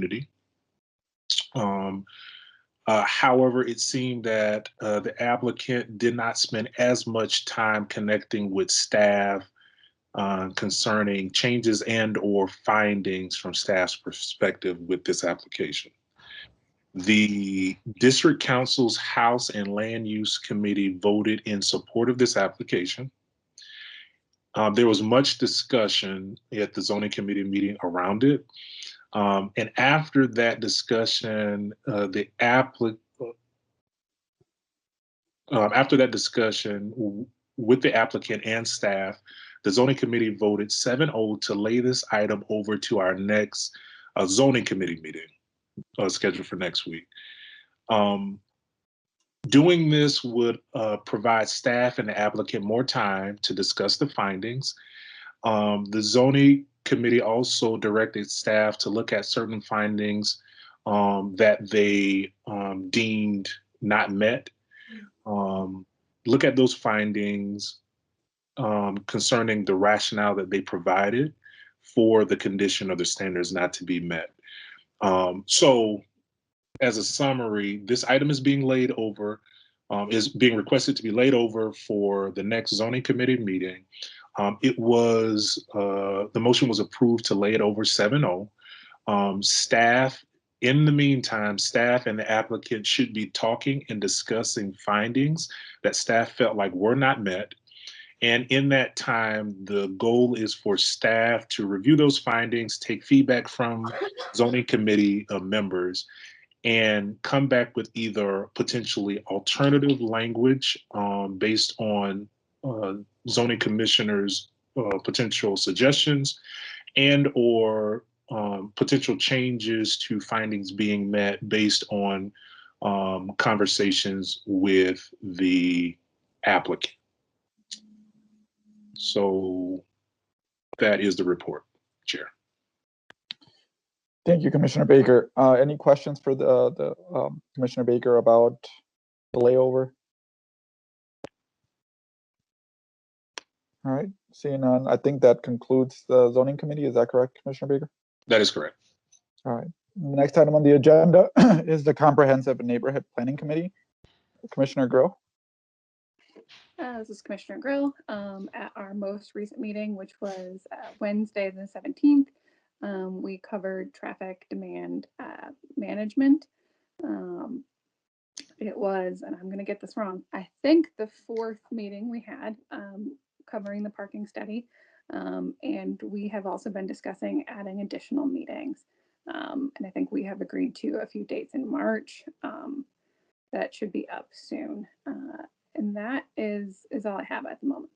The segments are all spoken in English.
community. However, it seemed that the applicant did not spend as much time connecting with staff concerning changes and or findings from staff's perspective with this application. The District Council's House and Land Use Committee voted in support of this application. There was much discussion at the zoning committee meeting around it. And after that discussion, after that discussion with the applicant and staff, the zoning committee voted 7-0 to lay this item over to our next zoning committee meeting scheduled for next week. Doing this would provide staff and the applicant more time to discuss the findings. The zoning committee also directed staff to look at certain findings that they deemed not met. Look at those findings concerning the rationale that they provided for the condition or the standards not to be met. So as a summary, this item is being laid over, is being requested to be laid over for the next zoning committee meeting. The motion was approved to lay it over 7-0. Staff, in the meantime, staff and the applicant should be talking and discussing findings that staff felt like were not met. And in that time, the goal is for staff to review those findings, take feedback from zoning committee members, and come back with either potentially alternative language based on zoning commissioners' potential suggestions and or potential changes to findings being met based on conversations with the applicant. So that is the report, Chair. Thank you, Commissioner Baker. Any questions for the Commissioner Baker about the layover? All right, seeing none, I think that concludes the zoning committee. Is that correct, Commissioner Baker? That is correct. All right. The next item on the agenda is the Comprehensive Neighborhood Planning Committee. Commissioner Grill. This is Commissioner Grill. At our most recent meeting, which was Wednesday the 17th, we covered traffic demand management. It was, and I'm going to get this wrong, I think the 4th meeting we had covering the parking study. And we have also been discussing adding additional meetings. And I think we have agreed to a few dates in March that should be up soon. And that is all I have at the moment.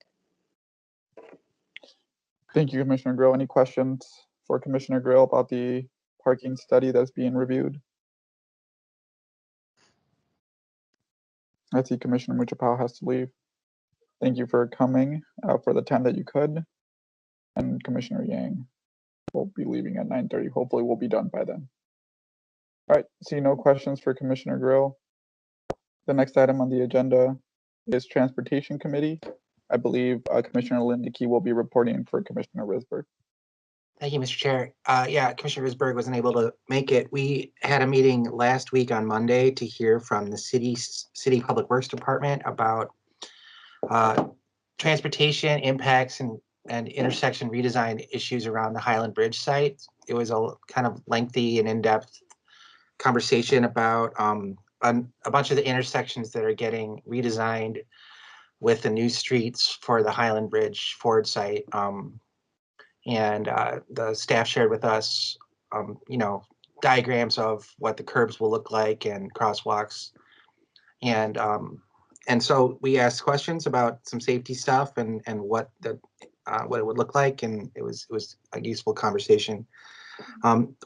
Thank you, Commissioner Grill. Any questions for Commissioner Grill about the parking study that's being reviewed? I see Commissioner Muchapao has to leave. Thank you for coming for the time that you could. And Commissioner Yang will be leaving at 9:30. Hopefully we'll be done by then. All right, see no questions for Commissioner Grill. The next item on the agenda is Transportation Committee. I believe Commissioner Lindeke will be reporting for Commissioner Risberg. Thank you, Mr. Chair. Yeah, Commissioner Risberg wasn't able to make it. We had a meeting last week on Monday to hear from the City Public Works Department about transportation impacts and intersection redesign issues around the Highland Bridge site. It was a kind of lengthy and in-depth conversation about a bunch of the intersections that are getting redesigned with the new streets for the Highland Bridge Ford site. And the staff shared with us, diagrams of what the curbs will look like and crosswalks. And so we asked questions about some safety stuff and what it would look like, and it was a useful conversation.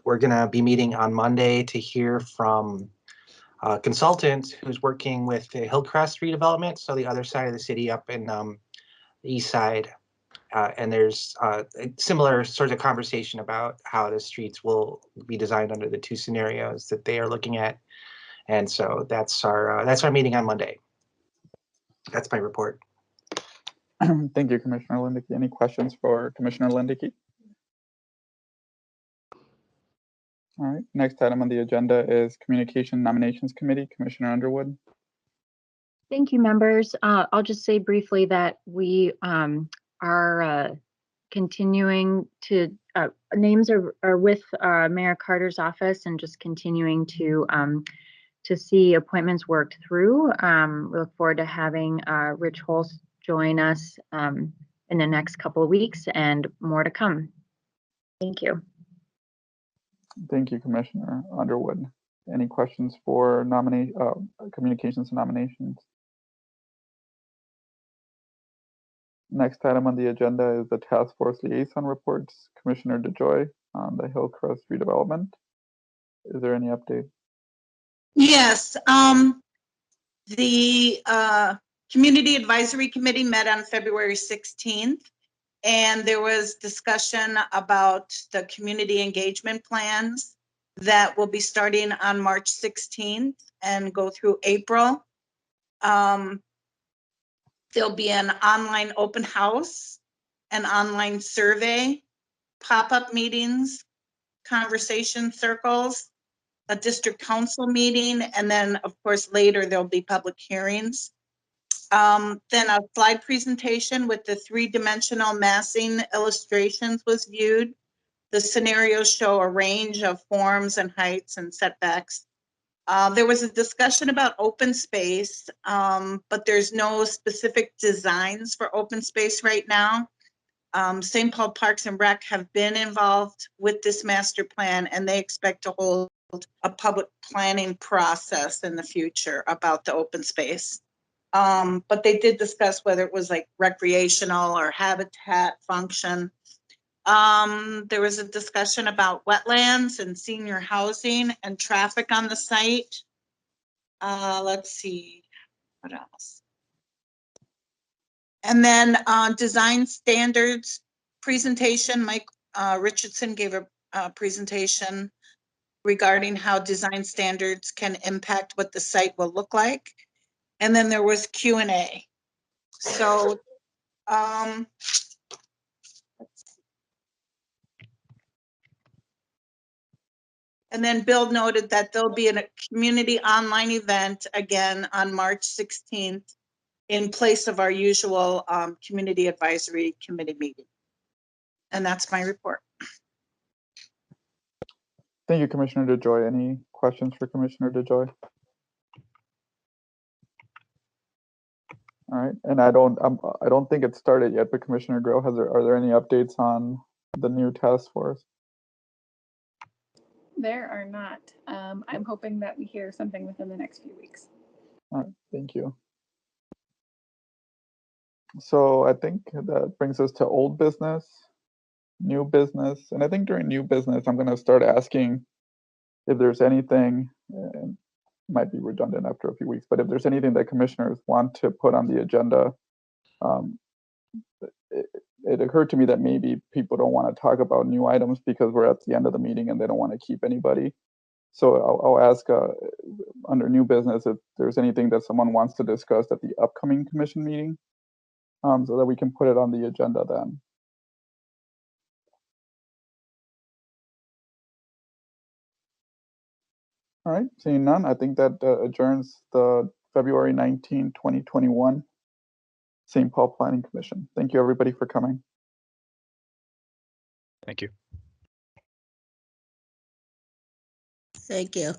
We're gonna be meeting on Monday to hear from a consultant who's working with the Hillcrest redevelopment, so the other side of the city up in the east side. And there's a similar sort of conversation about how the streets will be designed under the two scenarios that they are looking at. And so that's our meeting on Monday. That's my report. Thank you, Commissioner Lindeke. Any questions for Commissioner Lindeke? All right, next item on the agenda is Communication Nominations Committee, Commissioner Underwood. Thank you, members. I'll just say briefly that we are continuing to, names are with Mayor Carter's office and just continuing to see appointments worked through. We look forward to having Rich Holst join us in the next couple of weeks and more to come. Thank you. Thank you, Commissioner Underwood. Any questions for communications and nominations? Next item on the agenda is the Task Force Liaison Reports. Commissioner DeJoy on the Hillcrest redevelopment. Is there any update? Yes, the Community Advisory Committee met on February 16th, and there was discussion about the community engagement plans that will be starting on March 16th and go through April. There'll be an online open house, an online survey, pop-up meetings, conversation circles, a district council meeting, and then of course later there'll be public hearings. Then a slide presentation with the three-dimensional massing illustrations was viewed. The scenarios show a range of forms and heights and setbacks. There was a discussion about open space, but there's no specific designs for open space right now. St. Paul Parks and Rec have been involved with this master plan, and they expect to hold a public planning process in the future about the open space. But they did discuss whether it was like recreational or habitat function. There was a discussion about wetlands and senior housing and traffic on the site. Let's see, what else? And then design standards presentation, Mike Richardson gave a presentation regarding how design standards can impact what the site will look like. And then there was Q&A. So, and then Bill noted that there'll be a community online event again on March 16th in place of our usual Community Advisory Committee meeting. And that's my report. Thank you, Commissioner DeJoy. Any questions for Commissioner DeJoy? All right, and I don't think it's started yet, but Commissioner Grill, are there any updates on the new task force? There are not. I'm hoping that we hear something within the next few weeks. All right, thank you. So I think that brings us to old business, new business, and I think during new business, I'm going to start asking if there's anything, and might be redundant after a few weeks, but if there's anything that commissioners want to put on the agenda. It occurred to me that maybe people don't want to talk about new items because we're at the end of the meeting and they don't want to keep anybody. So I'll ask under new business if there's anything that someone wants to discuss at the upcoming commission meeting, so that we can put it on the agenda then. All right, seeing none, I think that adjourns the February 19, 2021 St. Paul Planning Commission. Thank you, everybody, for coming. Thank you. Thank you.